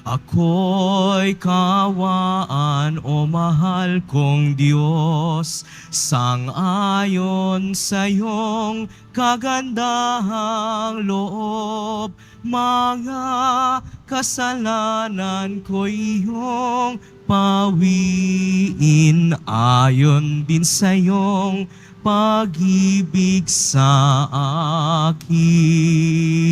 Ako'y kawaan, o mahal kong Diyos, sang-ayon sa iyong kagandahang loob. Mga kasalanan ko iyong pawiin, ayon din sa iyong pag-ibig sa akin.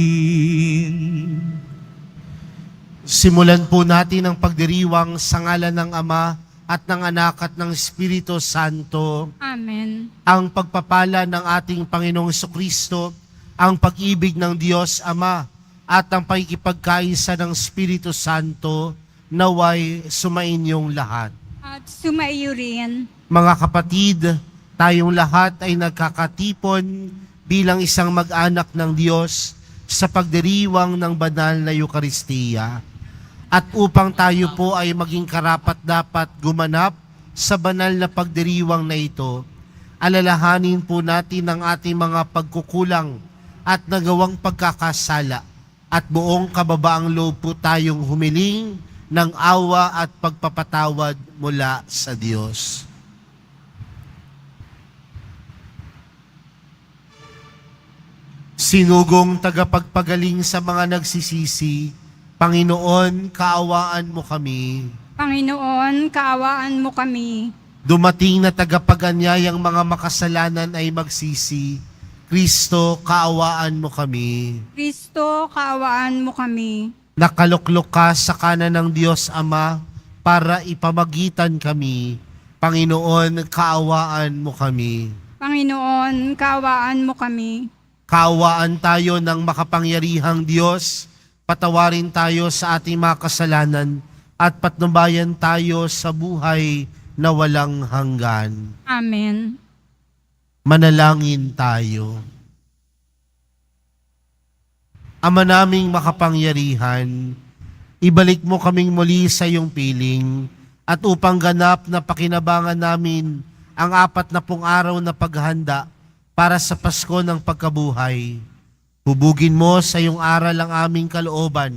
Simulan po natin ang pagdiriwang sa ngalan ng Ama at ng Anak at ng Espiritu Santo. Amen. Ang pagpapala ng ating Panginoong Jesucristo, ang pag-ibig ng Diyos Ama at ang pakikipagkaisa ng Espiritu Santo naway sumainyong lahat. At sumaiyo rin. Mga kapatid, tayong lahat ay nagkakatipon bilang isang mag-anak ng Diyos sa pagdiriwang ng banal na Eukaristiya. At upang tayo po ay maging karapat-dapat gumanap sa banal na pagdiriwang na ito, alalahanin po natin ang ating mga pagkukulang at nagawang pagkakasala at buong kababaang loob po tayong humiling ng awa at pagpapatawad mula sa Diyos. Sinugong tagapagpagaling sa mga nagsisisi, Panginoon, kaawaan mo kami. Panginoon, kaawaan mo kami. Dumating na tagapaganyayang mga makasalanan ay magsisi, Kristo, kaawaan mo kami. Kristo, kaawaan mo kami. Nakaluklok ka sa kanan ng Diyos Ama para ipamagitan kami. Panginoon, kaawaan mo kami. Panginoon, kaawaan mo kami. Kaawaan tayo ng makapangyarihang Diyos, patawarin tayo sa ating mga kasalanan at patnubayan tayo sa buhay na walang hanggan. Amen. Manalangin tayo. Ama naming makapangyarihan, ibalik mo kaming muli sa iyong piling at upang ganap na pakinabangan namin ang 40 araw na paghahanda para sa Pasko ng pagkabuhay. Hubugin mo sa iyong aral ang aming kalooban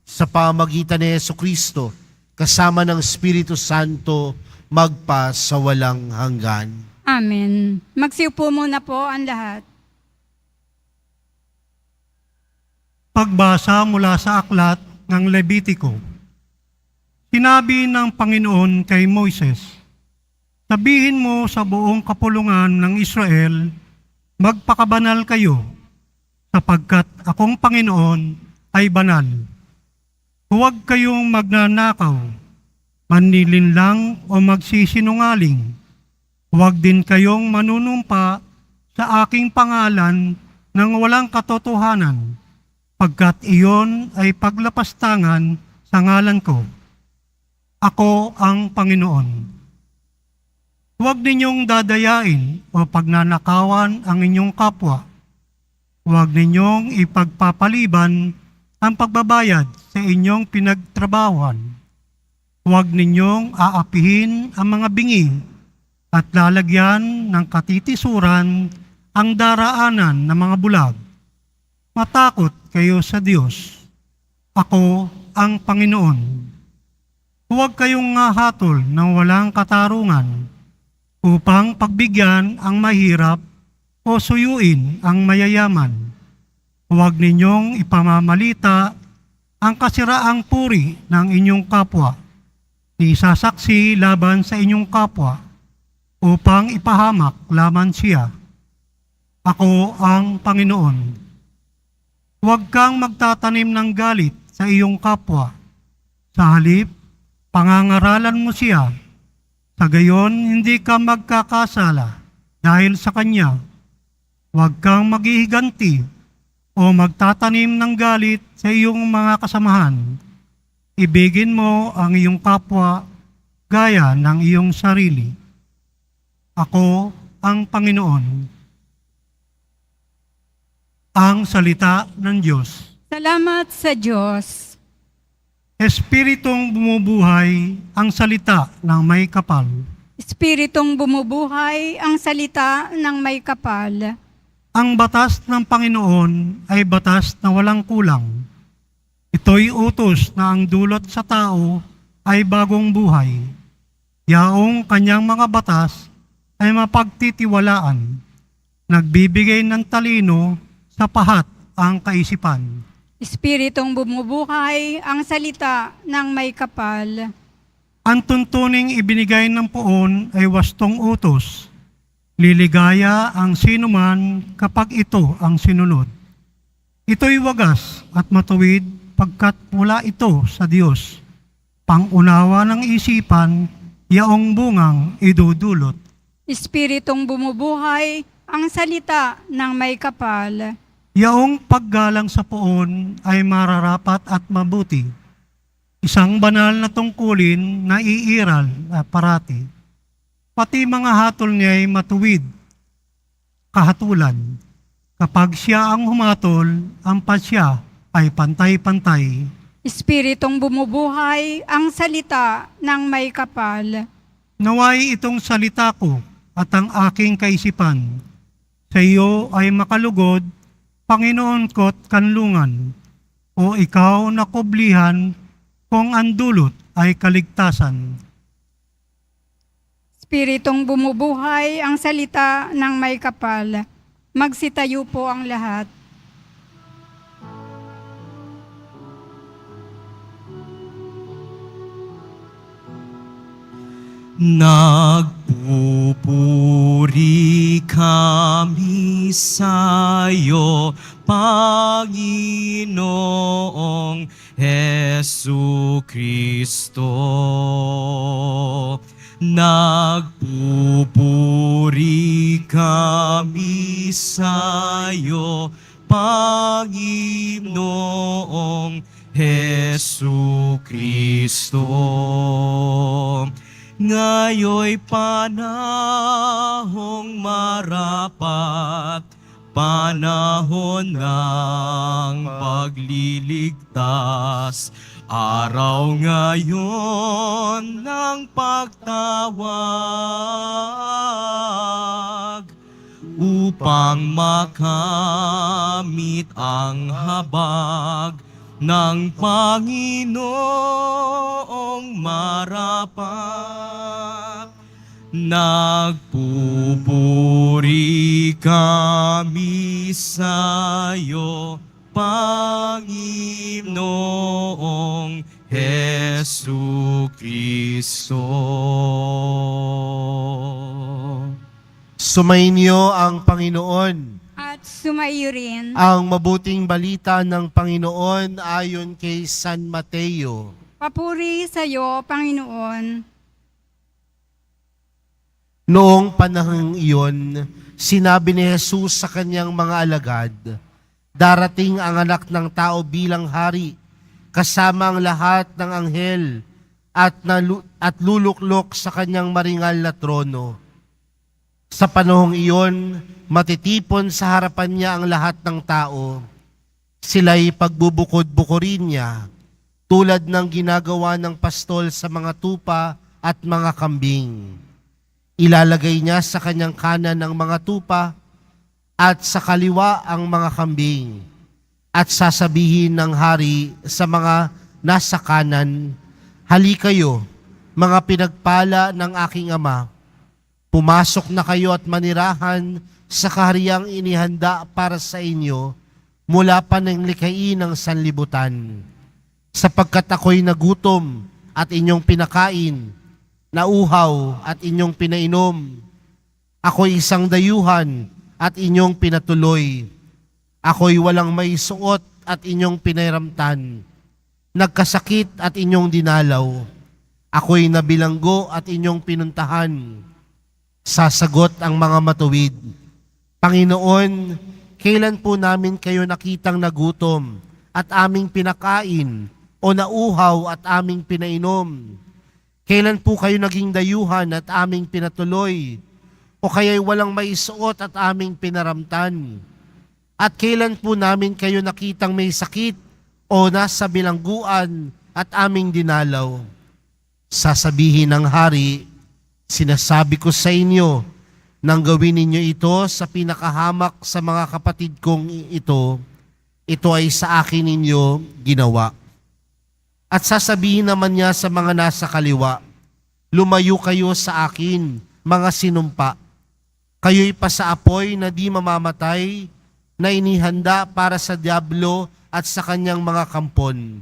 sa pamamagitan ni Jesucristo kasama ng Espiritu Santo magpa sa walang hanggan. Amen. Magsiupo muna po ang lahat. Pagbasa mula sa aklat ng Levitiko. Sinabi ng Panginoon kay Moises, sabihin mo sa buong kapulungan ng Israel, magpakabanal kayo, sapagkat akong Panginoon ay banal. Huwag kayong magnanakaw, manlilinlang o magsisinungaling. Huwag din kayong manunumpa sa aking pangalan ng walang katotohanan, pagkat iyon ay paglapastangan sa ngalan ko. Ako ang Panginoon. Huwag ninyong dadayain o pagnanakawan ang inyong kapwa. Huwag ninyong ipagpapaliban ang pagbabayad sa inyong pinagtrabahuan. Huwag ninyong aapihin ang mga bingi at lalagyan ng katitisuran ang daraanan ng mga bulag. Matakot kayo sa Diyos. Ako ang Panginoon. Huwag kayong hatol ng walang katarungan upang pagbigyan ang mahirap o suyuin ang mayayaman. Huwag ninyong ipamamalita ang kasiraang puri ng inyong kapwa, isasaksi laban sa inyong kapwa, upang ipahamak laman siya. Ako ang Panginoon. Huwag kang magtatanim ng galit sa iyong kapwa. Sa halip, pangangaralan mo siya. Sa gayon, hindi ka magkakasala dahil sa kanya. Huwag kang maghihiganti o magtatanim ng galit sa iyong mga kasamahan. Ibigin mo ang iyong kapwa gaya ng iyong sarili. Ako ang Panginoon. Ang salita ng Diyos. Salamat sa Diyos. Espiritong bumubuhay ang salita ng may kapal. Espiritong bumubuhay ang salita ng may kapal. Ang batas ng Panginoon ay batas na walang kulang. Ito'y utos na ang dulot sa tao ay bagong buhay. Yaong kanyang mga batas ay mapagtitiwalaan. Nagbibigay ng talino sa pahat ang kaisipan. Espiritong bumubuhay ang salita ng may kapal. Ang tuntuning ibinigay ng poon ay wastong utos. Liligaya ang sinuman kapag ito ang sinunod. Ito'y wagas at matuwid pagkat mula ito sa Diyos. Pangunawa ng isipan, yaong bungang idudulot. Espiritong bumubuhay ang salita ng may kapal. Yaong paggalang sa poon ay mararapat at mabuti. Isang banal na tungkulin na iiral parati. Pati mga hatol niya ay matuwid, kahatulan. Kapag siya ang humatol, ang pasya ay pantay-pantay. Espiritong bumubuhay ang salita ng may kapal. Naway itong salita ko at ang aking kaisipan. Sa iyo ay makalugod, Panginoon ko't kanlungan, o ikaw na kublihan kung ang dulot ay kaligtasan. Espiritong bumubuhay ang salita ng may kapal. Magsitayo po ang lahat. Nagpupuri kami sa'yo, Panginoong Hesu Kristo. Nagpupuri kami sa'yo, Panginoong Hesu Kristo. Ngayo'y panahong marapat, panahon ng pagliligtas, araw ngayon ng pagtawag, upang makamit ang habag ng Panginoong marapat. Nagpupuri kami sa'yo, Panginoong Hesu Kristo. Sumainyo ang Panginoon. At sumaiyo rin. Ang mabuting balita ng Panginoon ayon kay San Mateo. Papuri sa iyo, Panginoon. Noong panahong iyon, sinabi ni Jesus sa kanyang mga alagad, darating ang anak ng tao bilang hari, kasama ang lahat ng anghel at luluklok sa kanyang maringal na trono. Sa panahong iyon, matitipon sa harapan niya ang lahat ng tao. Sila'y pagbubukod-bukurin niya, tulad ng ginagawa ng pastol sa mga tupa at mga kambing. Ilalagay niya sa kanyang kanan ang mga tupa at sa kaliwa ang mga kambing. At sasabihin ng hari sa mga nasa kanan, halikayo, mga pinagpala ng aking ama, pumasok na kayo at manirahan sa kahariang inihanda para sa inyo mula pa ng likhain ng sanlibutan. Sapagkat ako'y nagutom at inyong pinakain, nauhaw at inyong pinainom. Ako'y isang dayuhan at inyong pinatuloy. Ako'y walang may suot at inyong pinairamtan. Nagkasakit at inyong dinalaw. Ako'y nabilanggo at inyong pinuntahan. Sasagot ang mga matuwid, Panginoon, kailan po namin kayo nakitang nagutom at aming pinakain o nauhaw at aming pinainom? Kailan po kayo naging dayuhan at aming pinatuloy o kaya'y walang maisuot at aming pinaramtan? At kailan po namin kayo nakitang may sakit o nasa bilangguan at aming dinalaw? Sasabihin ng hari, sinasabi ko sa inyo, nang gawin ninyo ito sa pinakahamak sa mga kapatid kong ito ay sa akin ninyo ginawa. At sasabihin naman niya sa mga nasa kaliwa, lumayo kayo sa akin, mga sinumpa. Kayo'y pasaapoy na di mamamatay, na inihanda para sa diablo at sa kanyang mga kampon.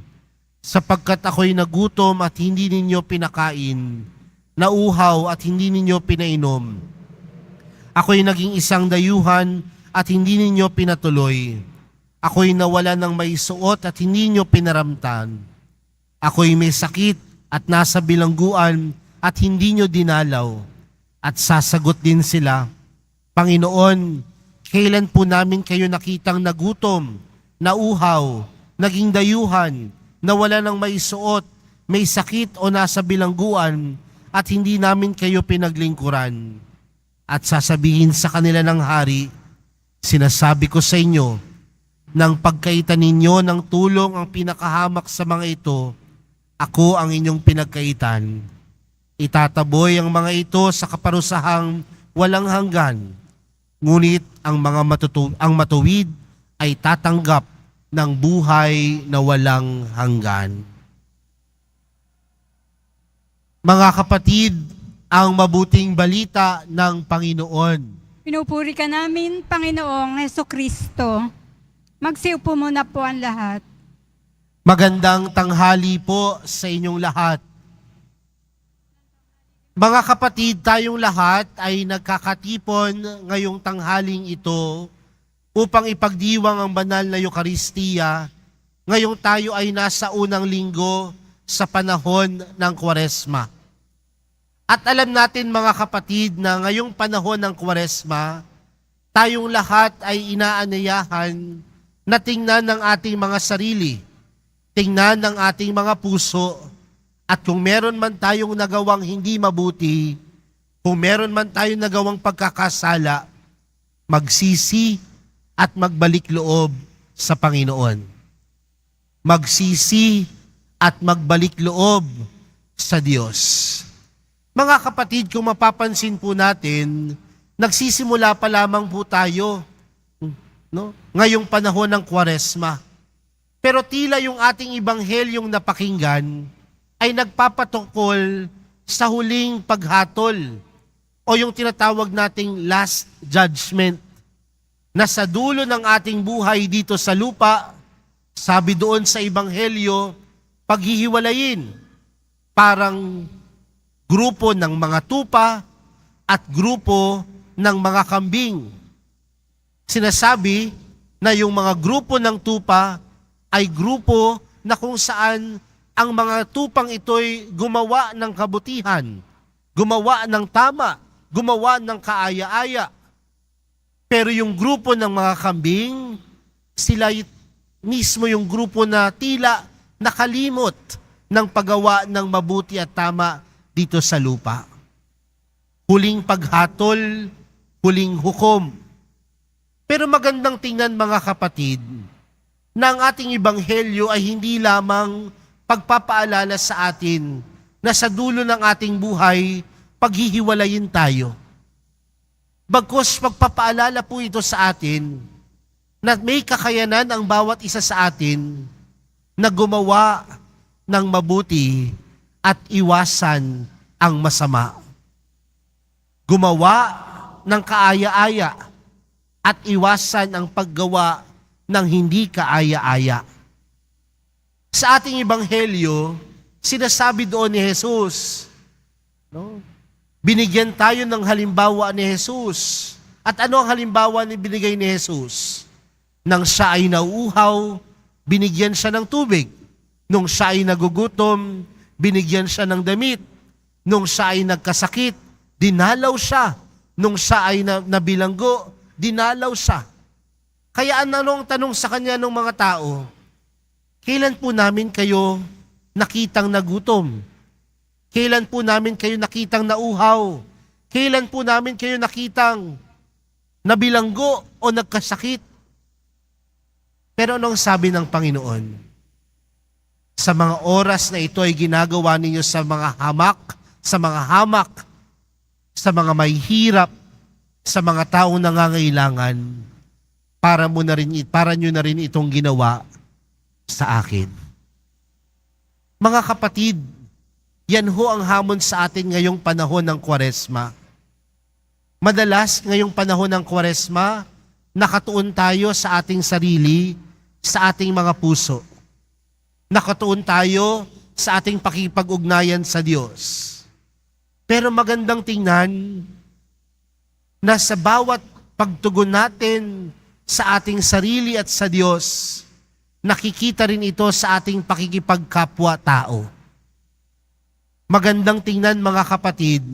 Sapagkat ako'y nagutom at hindi ninyo pinakain, nauhaw at hindi ninyo pinainom. Ako'y naging isang dayuhan at hindi ninyo pinatuloy. Ako'y nawala ng maisuot at hindi ninyo pinaramtan. Ako'y may sakit at nasa bilangguan at hindi nyo dinalaw. At sasagot din sila, Panginoon, kailan po namin kayo nakitang nagutom, nauhaw, naging dayuhan, nawala ng maisuot, may sakit o nasa bilangguan, at hindi namin kayo pinaglingkuran? At sasabihin sa kanila ng hari, sinasabi ko sa inyo, nang pagkaitan ninyo ng tulong ang pinakahamak sa mga ito, ako ang inyong pinagkaitan. Itataboy ang mga ito sa kaparusahang walang hanggan, ngunit ang matuwid ay tatanggap ng buhay na walang hanggan. Mga kapatid, ang mabuting balita ng Panginoon. Pinupuri ka namin, Panginoong Hesukristo. Magsiupo muna po ang lahat. Magandang tanghali po sa inyong lahat. Mga kapatid, tayong lahat ay nagkakatipon ngayong tanghaling ito upang ipagdiwang ang banal na Eucharistia. Ngayong tayo ay nasa unang linggo sa panahon ng Kwaresma. At alam natin mga kapatid na ngayong panahon ng Kwaresma, tayong lahat ay inaanayahan na tingnan ng ating mga sarili, tingnan ng ating mga puso, at kung meron man tayong nagawang hindi mabuti, kung meron man tayong nagawang pagkakasala, magsisi at magbalik loob sa Panginoon. Magsisi at magbalik loob sa Diyos. Mga kapatid, kung mapapansin po natin, nagsisimula pa lamang po tayo, no? Ngayong panahon ng Kwaresma. Pero tila yung ating ibanghelyong napakinggan ay nagpapatungkol sa huling paghatol o yung tinatawag nating last judgment, na sa dulo ng ating buhay dito sa lupa, sabi doon sa Ebanghelyo, paghihiwalayin, parang grupo ng mga tupa at grupo ng mga kambing. Sinasabi na yung mga grupo ng tupa ay grupo na kung saan ang mga tupang ito'y gumawa ng kabutihan, gumawa ng tama, gumawa ng kaaya-aya. Pero yung grupo ng mga kambing, sila mismo yung grupo na tila nakalimot ng paggawa ng mabuti at tama dito sa lupa. Huling paghatol, huling hukom. Pero magandang tingnan mga kapatid, na ang ating ebanghelyo ay hindi lamang pagpapaalala sa atin na sa dulo ng ating buhay, paghihiwalayin tayo. Bagkus pagpapaalala po ito sa atin na may kakayanan ang bawat isa sa atin na gumawa ng mabuti at iwasan ang masama. Gumawa ng kaaya-aya at iwasan ang paggawa ng hindi kaaya-aya. Sa ating ebanghelyo, sinasabi doon ni Jesus, no? Binigyan tayo ng halimbawa ni Jesus. At ano ang halimbawa ni binigay ni Jesus? Nang siya ay nauuhaw, binigyan siya ng tubig. Nung siya ay nagugutom, binigyan siya ng damit. Nung siya ay nagkasakit, dinalaw siya. Nung siya ay nabilanggo, dinalaw siya. Kaya anong tanong sa kanya ng mga tao? Kailan po namin kayo nakitang nagutom? Kailan po namin kayo nakitang nauhaw? Kailan po namin kayo nakitang nabilanggo o nagkasakit? Pero anong sabi ng Panginoon? Sa mga oras na ito ay ginagawa ninyo sa mga hamak, sa mga may hirap, sa mga taong nangangailangan, para nyo na rin itong ginawa sa akin. Mga kapatid, yan ho ang hamon sa atin ngayong panahon ng Kwaresma. Madalas ngayong panahon ng Kwaresma, nakatuon tayo sa ating sarili, sa ating mga puso. Nakatuon tayo sa ating pakipag-ugnayan sa Diyos. Pero magandang tingnan na sa bawat pagtugon natin sa ating sarili at sa Diyos, nakikita rin ito sa ating pakikipagkapwa-tao. Magandang tingnan mga kapatid,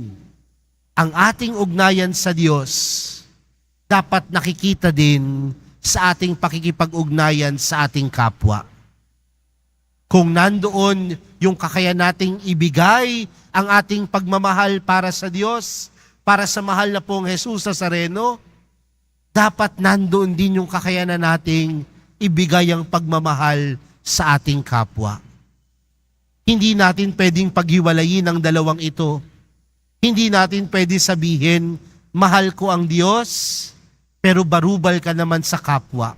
ang ating ugnayan sa Diyos dapat nakikita din sa ating pakikipag-ugnayan sa ating kapwa. Kung nandoon yung kakayahan nating ibigay ang ating pagmamahal para sa Diyos, para sa mahal na pong Jesus Nazareno, dapat nandoon din yung kakayanan nating ibigay ang pagmamahal sa ating kapwa. Hindi natin pwedeng paghiwalayin ang dalawang ito. Hindi natin pwede sabihin, mahal ko ang Diyos, pero barubal ka naman sa kapwa.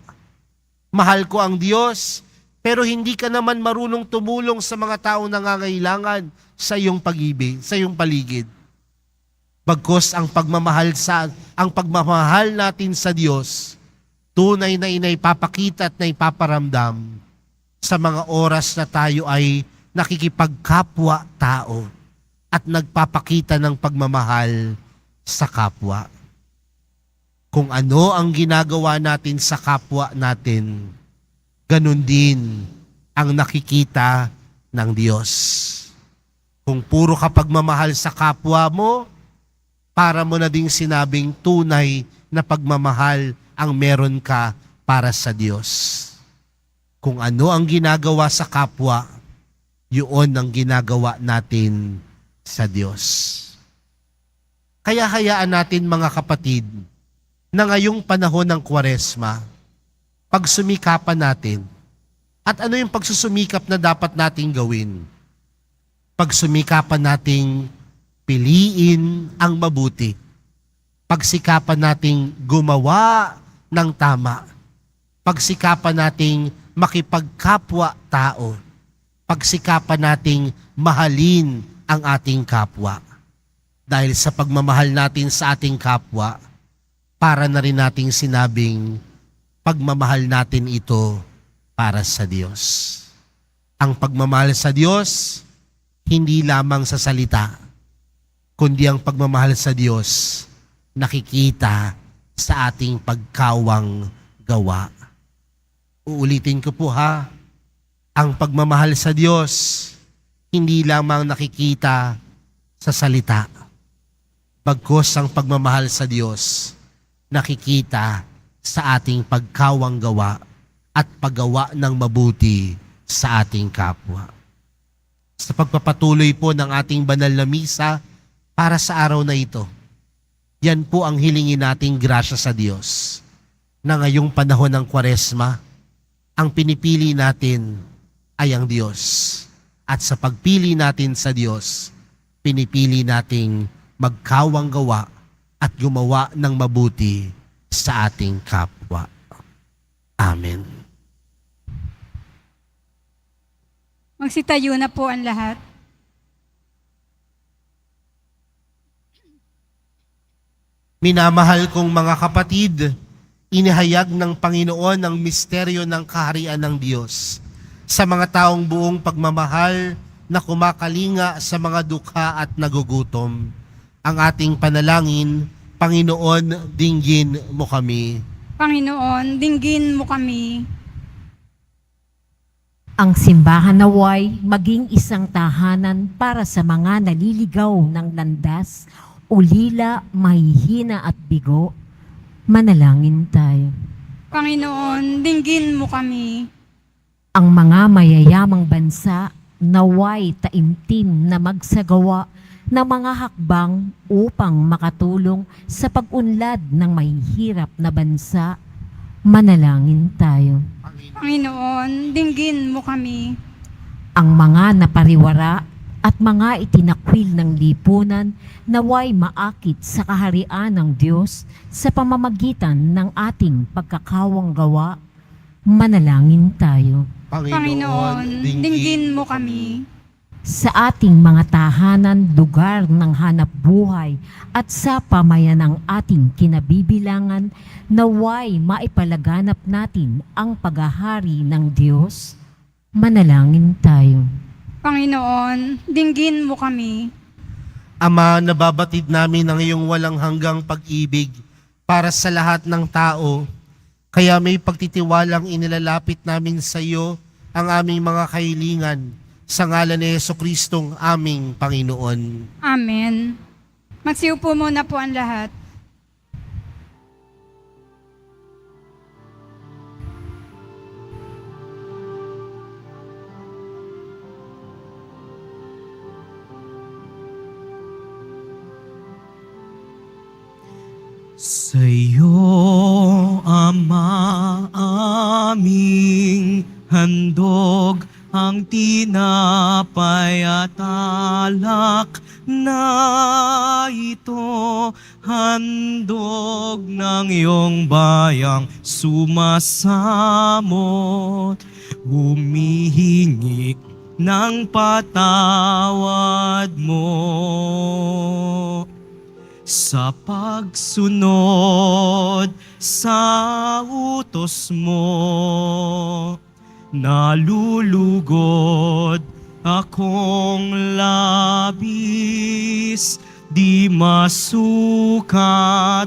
Mahal ko ang Diyos, pero hindi ka naman marunong tumulong sa mga taong nangangailangan sa iyong pag-ibig, sa iyong paligid. Bagkus ang pagmamahal natin sa Diyos, tunay na inaipapakita at naipaparamdam sa mga oras na tayo ay nakikipagkapwa-tao at nagpapakita ng pagmamahal sa kapwa. Kung ano ang ginagawa natin sa kapwa natin, ganun din ang nakikita ng Diyos. Kung puro ka pagmamahal sa kapwa mo, para mo na ding sinabing tunay na pagmamahal ang meron ka para sa Diyos. Kung ano ang ginagawa sa kapwa, yun ang ginagawa natin sa Diyos. Kaya hayaan natin mga kapatid, na ngayong panahon ng Kwaresma, pagsumikapan natin. At ano yung pagsusumikap na dapat nating gawin? Pagsumikapan nating piliin ang mabuti. Pagsikapan nating gumawa ng tama. Pagsikapan nating makipagkapwa-tao. Pagsikapan nating mahalin ang ating kapwa. Dahil sa pagmamahal natin sa ating kapwa, para na rin nating sinabing pagmamahal natin ito para sa Diyos. Ang pagmamahal sa Diyos, hindi lamang sa salita, kundi ang pagmamahal sa Diyos, nakikita sa ating pagkawang gawa. Uulitin ko po ha, ang pagmamahal sa Diyos, hindi lamang nakikita sa salita, bagkus ang pagmamahal sa Diyos, nakikita sa ating pagkawang gawa at paggawa ng mabuti sa ating kapwa. Sa pagpapatuloy po ng ating banal na misa para sa araw na ito, yan po ang hilingin nating grasya sa Diyos na ngayong panahon ng Kwaresma, ang pinipili natin ay ang Diyos. At sa pagpili natin sa Diyos, pinipili nating magkawang gawa at gumawa ng mabuti sa ating kapwa. Amen. Magsitayo na po ang lahat. Minamahal kong mga kapatid, inihayag ng Panginoon ang misteryo ng kaharian ng Diyos sa mga taong buong pagmamahal na kumakalinga sa mga dukha at nagugutom. Ang ating panalangin, Panginoon, dinggin mo kami. Panginoon, dinggin mo kami. Ang simbahan naway maging isang tahanan para sa mga naliligaw ng landas, ulila, mahihina at bigo. Manalangin tayo. Panginoon, dinggin mo kami. Ang mga mayayamang bansa naway taimtim na magsagawa ng mga hakbang upang makatulong sa pag-unlad ng mahihirap na bansa. Manalangin tayo. Panginoon, dinggin mo kami. Ang mga napariwara at mga itinakwil ng lipunan naway maakit sa kaharian ng Diyos sa pamamagitan ng ating pagkakawang gawa. Manalangin tayo. Panginoon, dinggin mo kami. sa ating mga tahanan, lugar ng hanap buhay at sa pamayan ng ating kinabibilangan, naway maipalaganap natin ang paghahari ng Diyos. Manalangin tayo. Panginoon, dinggin mo kami. Ama, nababatid namin ang iyong walang hanggang pag-ibig para sa lahat ng tao. Kaya may pagtitiwalang inilalapit namin sa iyo ang aming mga kahilingan sa ngalan ni Jesucristong aming Panginoon. Amen. Magsiupo muna po ang lahat. Sa iyo, Ama, aming handog ang tinapay at alak na ito, handog ng iyong bayang sumasamot, humihingi ng patawad mo. Sa pagsunod sa utos mo, nalulugod akong labis, di masukat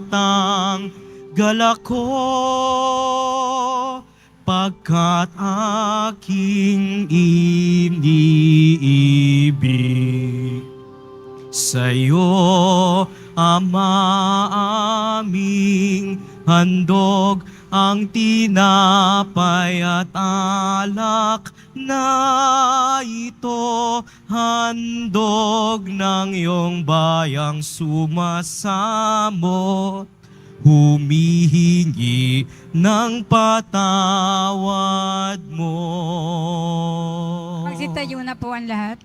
ang galak ko, pagkat aking iniibig. Sa'yo, Ama, aming handog ang tinapay at alak na ito, handog ng iyong bayang sumasamot, humihingi ng patawad mo. Magsitayo na po ang lahat.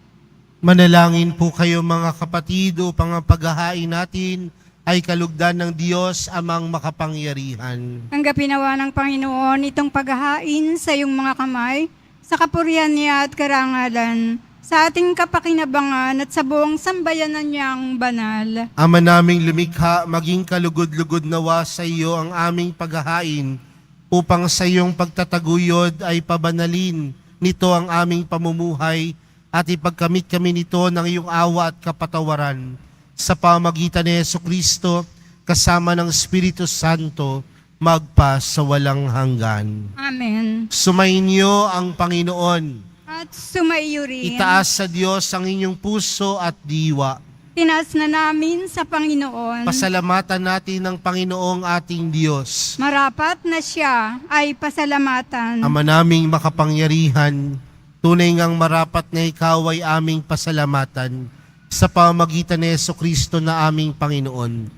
Manalangin po kayo mga kapatid upang ang paghahain natin ay kalugdan ng Diyos amang makapangyarihan. Tanggapin nawa ng Panginoon itong paghahain sa iyong mga kamay, sa kapurihan niya at karangalan, sa ating kapakinabangan at sa buong sambayanan niyang banal. Ama naming lumikha, maging kalugod-lugod nawa sa iyo ang aming paghahain upang sa iyong pagtataguyod ay pabanalin nito ang aming pamumuhay at ipagkamit kami nito ng iyong awa at kapatawaran sa pamagitan ni Jesucristo kasama ng Espiritu Santo magpa sa walang hanggan. Amen. Sumainyo ang Panginoon. At sumaiyo rin. Itaas sa Diyos ang inyong puso at diwa. Tinaas na namin sa Panginoon. Pasalamatan natin ang Panginoong ating Diyos. Marapat na siya ay pasalamatan. Ama naming makapangyarihan, tunay ngang marapat na ikaw ay aming pasalamatan sa pamagitan ni Jesucristo na aming Panginoon.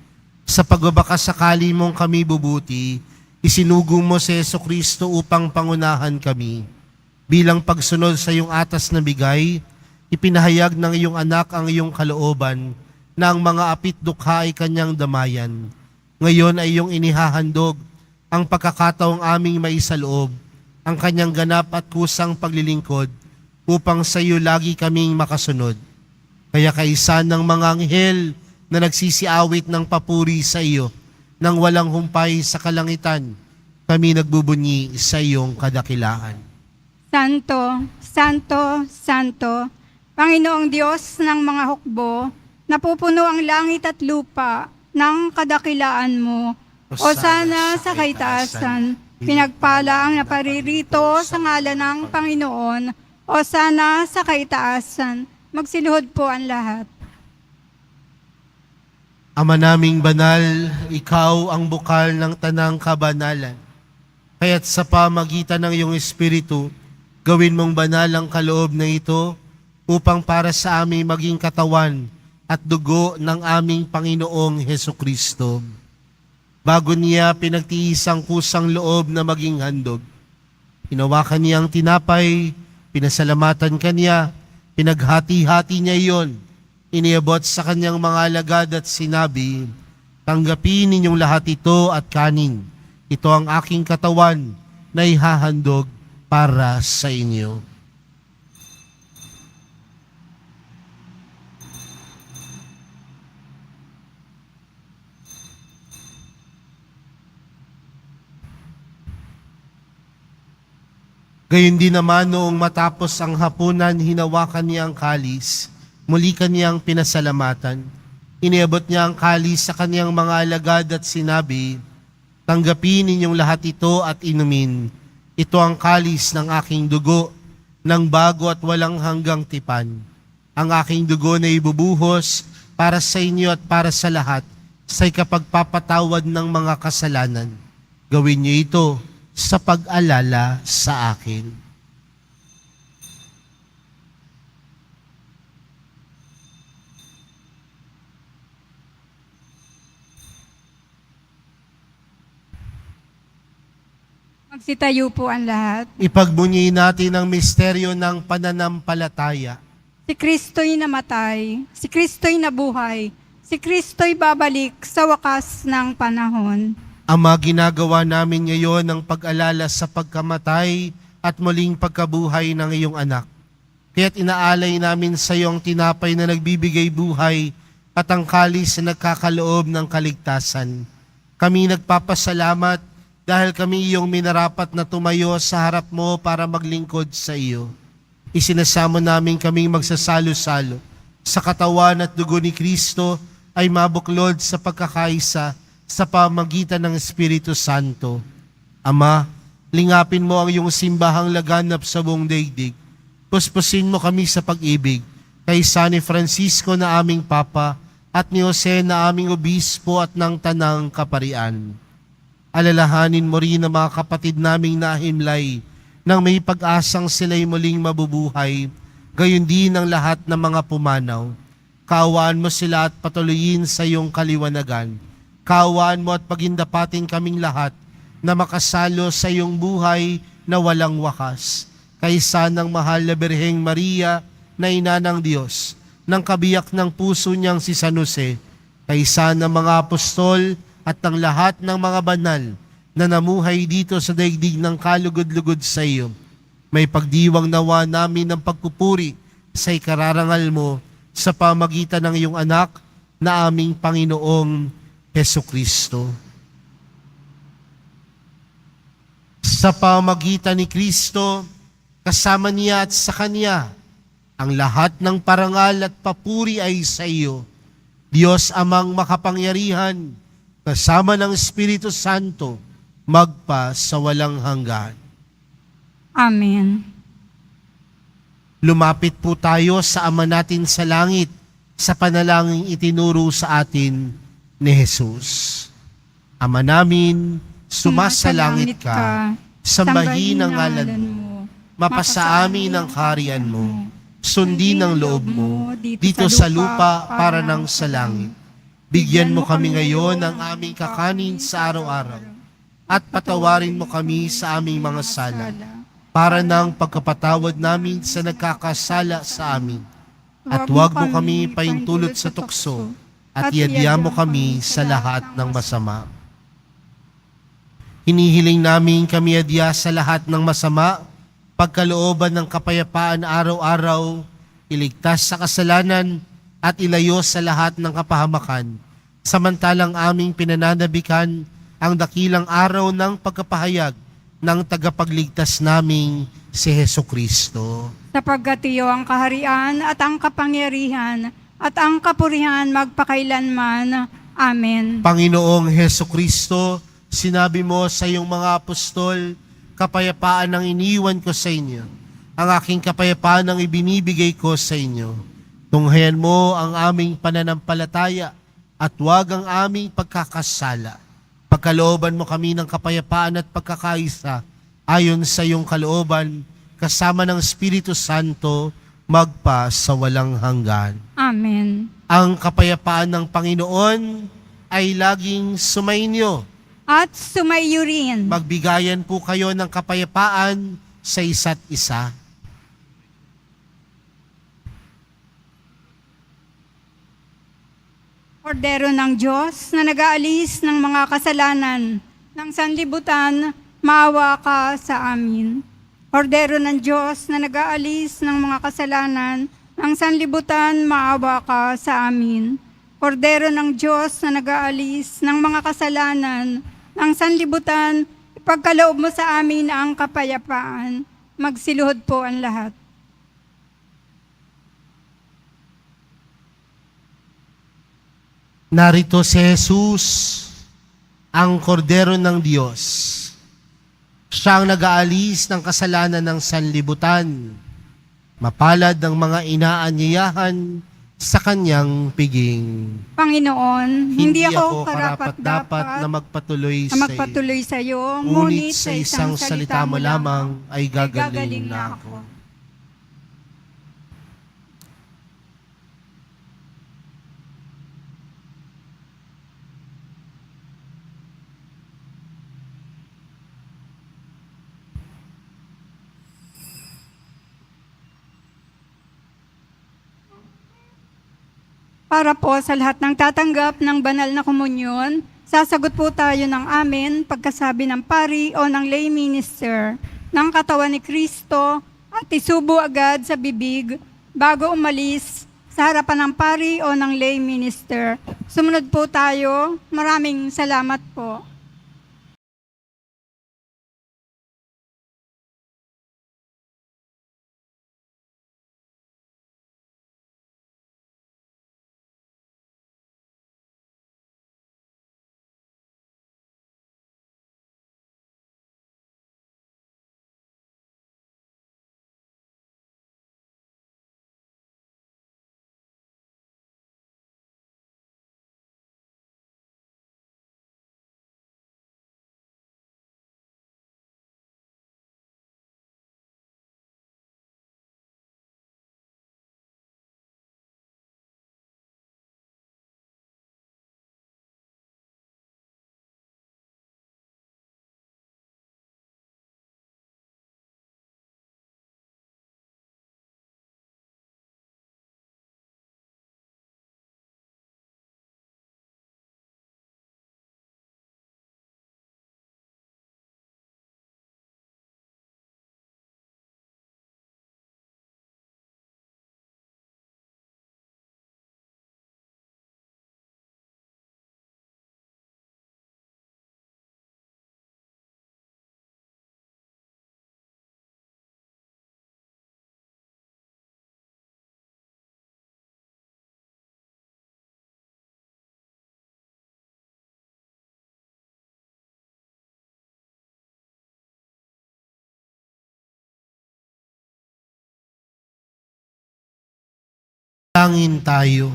Sa pagbabakasakali mong kami bubuti, isinugong mo si Jesucristo upang pangunahan kami. Bilang pagsunod sa iyong atas na bigay, ipinahayag ng iyong anak ang iyong kalooban na ang mga apit dukha ay kanyang damayan. Ngayon ay iyong inihahandog ang pagkakataong aming maisaloob, ang kanyang ganap at kusang paglilingkod upang sa iyo lagi kaming makasunod. Kaya kaisa ng mga anghel na nagsisiawit ng papuri sa iyo, nang walang humpay sa kalangitan, kami nagbubunyi sa iyong kadakilaan. Santo, Santo, Santo, Panginoong Diyos ng mga hukbo, napupuno ang langit at lupa ng kadakilaan mo. Hosana sa kaitaasan, pinagpala ang naparirito sa ngalan ng Panginoon. Hosana sa kaitaasan, magsiluhod po ang lahat. Ama naming banal, ikaw ang bukal ng tanang kabanalan. Kaya't sa pamagitan ng iyong Espiritu, gawin mong banal ang kaloob na ito upang para sa amin maging katawan at dugo ng aming Panginoong Hesukristo. Bago niya pinagtiis ang kusang loob na maging handog, hinawakan niya ang tinapay, pinasalamatan kanya, pinaghati-hati niya iyon, iniabot sa kanyang mga alagad at sinabi, tanggapin ninyong lahat ito at kanin. Ito ang aking katawan na ihahandog para sa inyo. Gayon din naman noong matapos ang hapunan, hinawakan niya ang kalis, muli kaniyang pinasalamatan. Iniabot niya ang kalis sa kaniyang mga alagad at sinabi, "Tanggapin ninyong lahat ito at inumin. Ito ang kalis ng aking dugo, ng bago at walang hanggang tipan. Ang aking dugo na ibubuhos para sa inyo at para sa lahat sa ikapagpapatawad ng mga kasalanan. Gawin niyo ito sa pag-alala sa akin." Magsitayo po ang lahat. Ipagbunyi natin ang misteryo ng pananampalataya. Si Kristo'y namatay, si Kristo'y nabuhay, si Kristo'y babalik sa wakas ng panahon. Ama, ginagawa namin ngayon ang pag-alala sa pagkamatay at muling pagkabuhay ng iyong anak. Kaya't inaalay namin sa iyong tinapay na nagbibigay buhay at ang kalis na nagkakaloob ng kaligtasan. Kami nagpapasalamat dahil kami iyong minarapat na tumayo sa harap mo para maglingkod sa iyo. Isinasamo namin kaming magsasalo-salo sa katawan at dugo ni Kristo ay mabuklod sa pagkakaisa sa pamagitan ng Espiritu Santo. Ama, lingapin mo ang iyong simbahang laganap sa buong daigdig. Puspusin mo kami sa pag-ibig kay San Francisco na aming Papa at ni Jose na aming Obispo at ng Tanang Kaparian. Alalahanin mo rin ang mga kapatid naming nahimlay nang may pag-asang sila'y muling mabubuhay, gayon din ang lahat ng mga pumanaw. Kaawaan mo sila at patuloyin sa iyong kaliwanagan. Kaawaan mo at pagindapatin kaming lahat na makasalo sa iyong buhay na walang wakas. Kaysa ng mahal na Birheng Maria na ina ng Diyos, ng kabiyak ng puso niyang si San Jose, kaysa ng mga apostol at ng lahat ng mga banal na namuhay dito sa daigdig ng kalugod-lugod sa iyo. May pagdiwang nawa namin ng pagpupuri sa ikararangal mo sa pamagitan ng iyong anak na aming Panginoong Hesukristo. Sa pamagitan ni Kristo, kasama niya at sa Kanya, ang lahat ng parangal at papuri ay sa iyo, Diyos Amang makapangyarihan, kasama ng Espiritu Santo, magpa sa walang hanggan. Amen. Lumapit po tayo sa Ama natin sa langit sa panalangin itinuro sa atin ni Jesus. Ama namin, sumasalangit ka, sambahin ang ngalan mo, mapasa amin ang kaharian mo, sundin ang loob mo, dito sa lupa para ng sa langit. Bigyan mo kami ngayon ng aming kakanin sa araw-araw at patawarin mo kami sa aming mga sala para ng pagkapatawad namin sa nagkakasala sa amin. At huwag mo kami paintulot sa tukso at iadya mo kami sa lahat ng masama. Hinihiling namin kami adya sa lahat ng masama, pagkalooban ng kapayapaan araw-araw, iligtas sa kasalanan, at ilayo sa lahat ng kapahamakan, samantalang aming pinananabikan ang dakilang araw ng pagkapahayag ng tagapagligtas naming si Hesukristo. Sapagkat iyo ang kaharian at ang kapangyarihan at ang kapurihan magpakailanman. Amen. Panginoong Hesukristo, sinabi mo sa iyong mga apostol, kapayapaan ang iniwan ko sa inyo, ang aking kapayapaan ang ibinibigay ko sa inyo. Tunghayan mo ang aming pananampalataya at huwag ang aming pagkakasala. Pagkalooban mo kami ng kapayapaan at pagkakaisa ayon sa iyong kalooban, kasama ng Espiritu Santo, magpa sa walang hanggan. Amen. Ang kapayapaan ng Panginoon ay laging sumainyo. At sumayo rin. Magbigayan po kayo ng kapayapaan sa isa't isa. Kordero ng Diyos na nag-aalis ng mga kasalanan ng sanlibutan, maawa ka sa amin. Kordero ng Diyos na nag-aalis ng mga kasalanan ng sanlibutan, maawa ka sa amin. Kordero ng Diyos na nag-aalis ng mga kasalanan ng sanlibutan, ipagkaloob mo sa amin ang kapayapaan. Magsiluhod po ang lahat. Narito si Jesus, ang kordero ng Diyos. Siya ang nag-aalis ng kasalanan ng sanlibutan. Mapalad ang mga inaanyayahan sa kanyang piging. Panginoon, hindi ako karapat-dapat na magpatuloy sa iyo, ngunit sa isang salita mo lamang ay gagaling na ako. Para po sa lahat ng tatanggap ng banal na komunyon, sasagot po tayo ng amen pagkasabi ng pari o ng lay minister ng katawan ni Kristo at isubo agad sa bibig bago umalis sa harapan ng pari o ng lay minister. Sumunod po tayo. Maraming salamat po. Tangin tayo.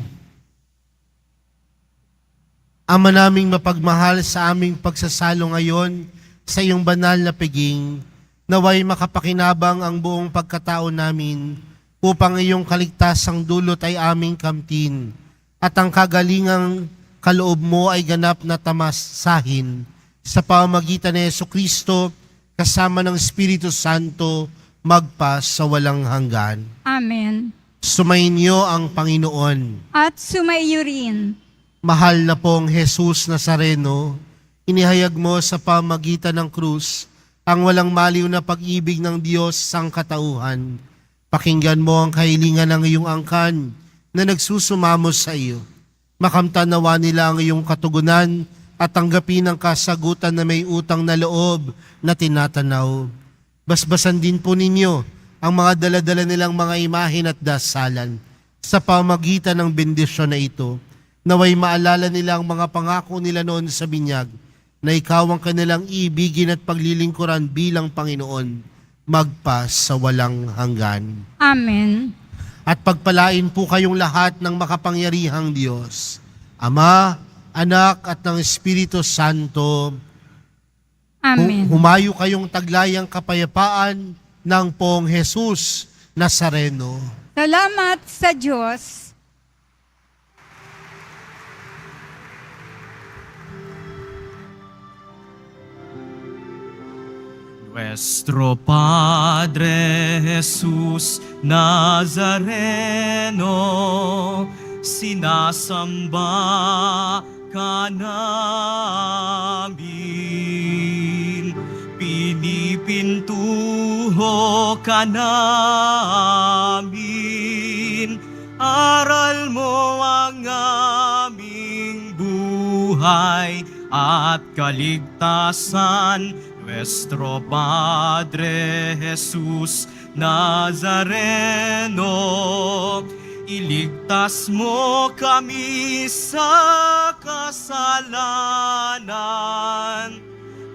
Ama naming mapagmahal, sa aming pagsasalo ngayon sa iyong banal na piging, naway makapakinabang ang buong pagkatao namin upang iyong kaligtasang dulot ay aming kamtin at ang kagalingang kaloob mo ay ganap na tamasahin sa pamamagitan ni Jesucristo kasama ng Espiritu Santo magpa sa walang hanggan. Amen. Sumainyo ang Panginoon. At sumaiyo rin. Mahal na pong Jesus Nazareno, inihayag mo sa pamagitan ng krus ang walang maliw na pag-ibig ng Diyos sang katauhan. Pakinggan mo ang kahilingan ng iyong angkan na nagsusumamo sa iyo. Makamtanawa nila ang iyong katugunan at tanggapin ang kasagutan na may utang na loob na tinatanaw. Basbasan din po ninyo ang mga daladala nilang mga imahin at dasalan. Sa pamagitan ng bendisyon na ito, naway maalala nila ang mga pangako nila noon sa binyag, na ikaw ang kanilang ibigin at paglilingkuran bilang Panginoon, magpa sa walang hanggan. Amen. At pagpalain po kayong lahat ng makapangyarihang Diyos, Ama, Anak at ng Espiritu Santo. Amen. Humayo kayong taglayang kapayapaan ng Pong Jesus Nazareno. Salamat sa Diyos. Nuestro Padre Jesus Nazareno, sinasamba ka namin, pinipintuho ka namin, aral mo ang aming buhay at kaligtasan. Nuestro Padre Jesus Nazareno, iligtas mo kami sa kasalanan.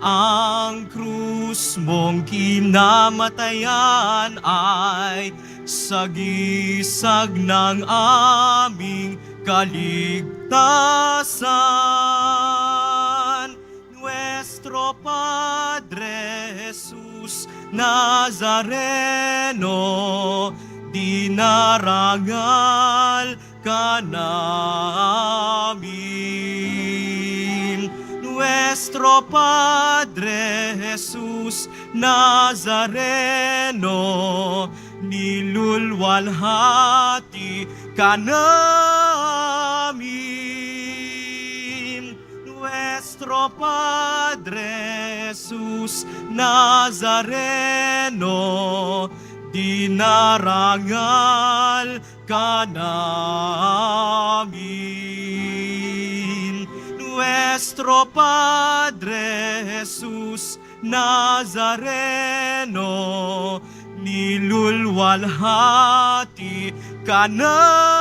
Ang krus mong kinamatayan ay sagisag ng aming kaligtasan. Nuestro Padre Jesus Nazareno, dinarangal ka namin. Nuestro Padre Jesus Nazareno, nilulwalhati ka namin. Nuestro Padre Jesus Nazareno, dinarangal ka namin. Nuestro Padre Jesus Nazareno, nilulwalhati ka namin.